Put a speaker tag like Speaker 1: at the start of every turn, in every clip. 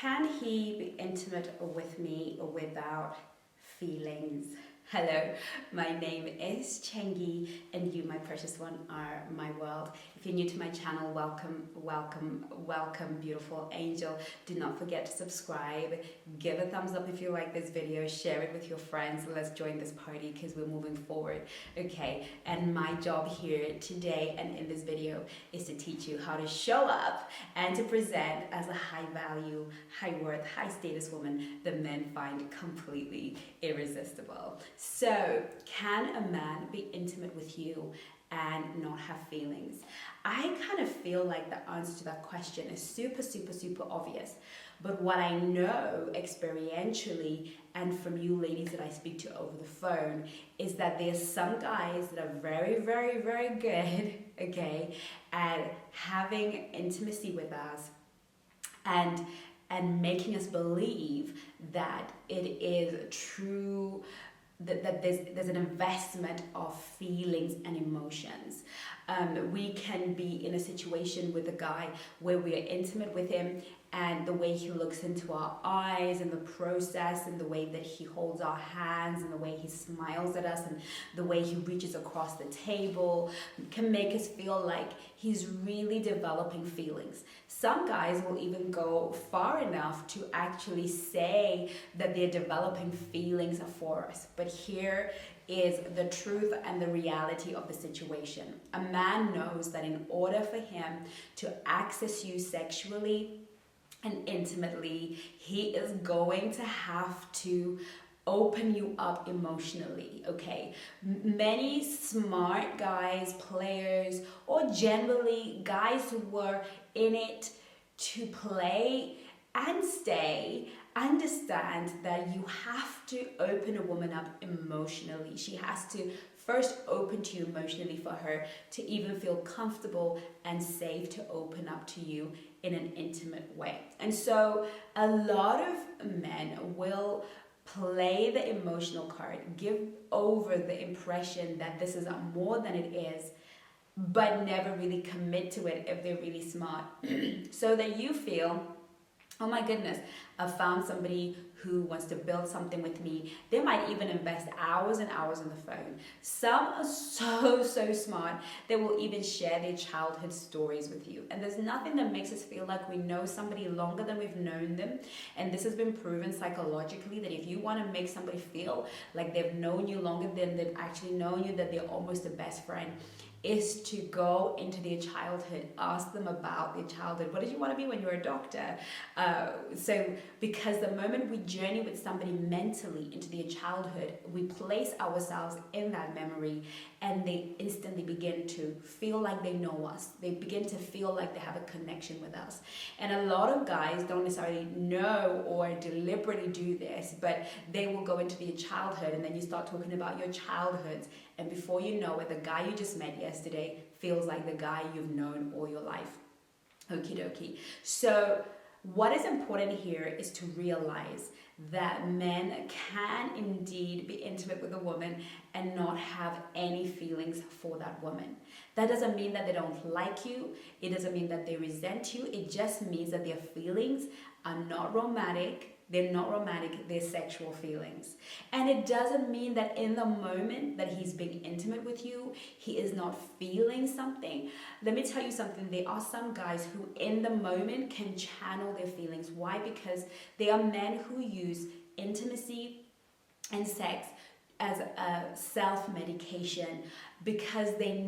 Speaker 1: Can he be intimate with me without feelings? Hello, my name is Chengi, and you, my precious one, are my world. If you're new to my channel, welcome, welcome, welcome, beautiful angel. Do not forget to subscribe, give a thumbs up if you like this video, share it with your friends. Let's join this party because we're moving forward, okay? And my job here today and in this video is to teach you how to show up and to present as a high value, high worth, high status woman that men find completely irresistible. So, can a man be intimate with you and not have feelings? I kind of feel like the answer to that question is super, super, super obvious. But what I know experientially and from you ladies that I speak to over the phone is that there's some guys that are very, very, very good, okay, at having intimacy with us and making us believe that it is true, that there's an investment of feelings and emotions. We can be in a situation with a guy where we are intimate with him, and the way he looks into our eyes and the process and the way that he holds our hands and the way he smiles at us and the way he reaches across the table can make us feel like he's really developing feelings. Some guys will even go far enough to actually say that they're developing feelings for us. But here is the truth and the reality of the situation. A man knows that in order for him to access you sexually and intimately, he is going to have to open you up emotionally, okay? Many smart guys, players, or generally guys who were in it to play and stay, understand that you have to open a woman up emotionally. She has to first open to you emotionally for her to even feel comfortable and safe to open up to you in an intimate way. And so a lot of men will play the emotional card, give over the impression that this is more than it is, but never really commit to it if they're really smart. So that you feel, oh my goodness, I found somebody who wants to build something with me. They might even invest hours and hours on the phone. Some are so smart. They will even share their childhood stories with you. And there's nothing that makes us feel like we know somebody longer than we've known them. And this has been proven psychologically that if you want to make somebody feel like they've known you longer than they've actually known you, that they're almost a best friend, is to go into their childhood, ask them about their childhood. What did you want to be when you were a doctor? Because the moment we journey with somebody mentally into their childhood, we place ourselves in that memory and they instantly begin to feel like they know us. They begin to feel like they have a connection with us. And a lot of guys don't necessarily know or deliberately do this, but they will go into their childhood and then you start talking about your childhoods. And before you know it, the guy you just met yesterday feels like the guy you've known all your life. Okie dokie. So what is important here is to realize that men can indeed be intimate with a woman and not have any feelings for that woman. That doesn't mean that they don't like you. It doesn't mean that they resent you. It just means that their feelings are not romantic. They're not romantic, they're sexual feelings. And it doesn't mean that in the moment that he's being intimate with you, he is not feeling something. Let me tell you something. There are some guys who in the moment can channel their feelings. Why? Because they are men who use intimacy and sex as a self-medication because they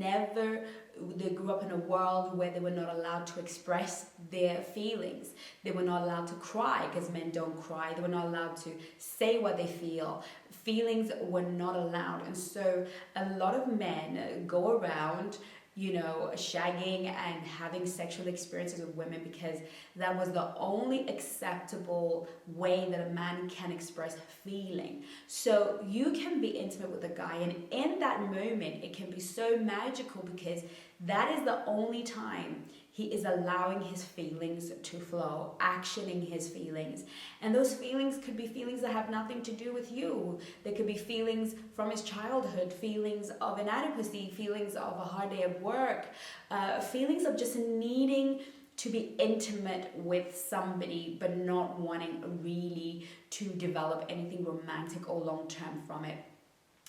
Speaker 1: grew up in a world where they were not allowed to express their feelings. They were not allowed to cry because men don't cry. They were not allowed to say what they feel. Feelings were not allowed. And so a lot of men go around, shagging and having sexual experiences with women because that was the only acceptable way that a man can express feeling. So you can be intimate with a guy, and in that moment, it can be so magical because that is the only time he is allowing his feelings to flow, actioning his feelings. And those feelings could be feelings that have nothing to do with you. They could be feelings from his childhood, feelings of inadequacy, feelings of a hard day at work, feelings of just needing to be intimate with somebody but not wanting really to develop anything romantic or long-term from it.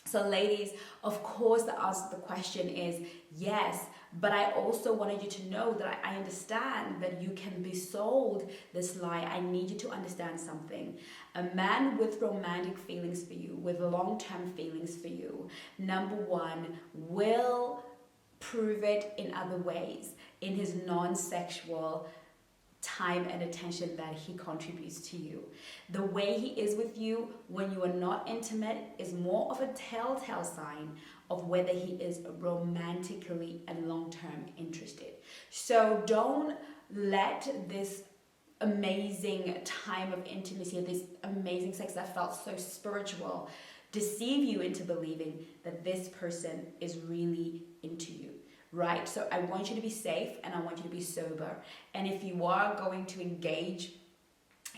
Speaker 1: So ladies, of course the answer to the question is yes, but I also wanted you to know that I understand that you can be sold this lie. I need you to understand something. A man with romantic feelings for you, with long-term feelings for you, number one, will prove it in other ways, in his non-sexual time and attention that he contributes to you. The way he is with you when you are not intimate is more of a telltale sign of whether he is romantically and long-term interested. So don't let this amazing time of intimacy, this amazing sex that felt so spiritual, deceive you into believing that this person is really into you. Right? So I want you to be safe and I want you to be sober. And if you are going to engage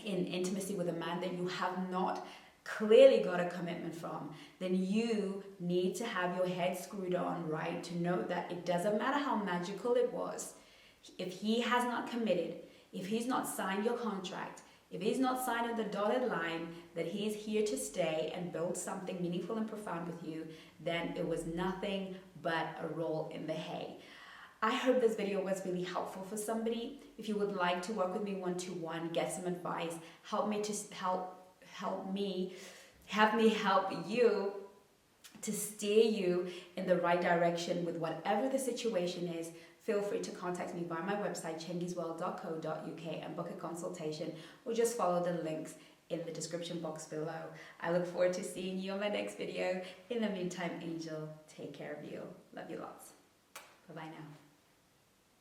Speaker 1: in intimacy with a man that you have not clearly got a commitment from, then you need to have your head screwed on, right? To know that it doesn't matter how magical it was. If he has not committed, if he's not signed your contract, if he's not signed on the dotted line that he's here to stay and build something meaningful and profound with you, then it was nothing but a roll in the hay. I hope this video was really helpful for somebody. If you would like to work with me one-to-one, get some advice, have me help you to steer you in the right direction with whatever the situation is, feel free to contact me via my website, chengisworld.co.uk, and book a consultation, or just follow the links in the description box below. I look forward to seeing you on my next video. In the meantime, Angel, take care of you. Love you lots. Bye-bye now.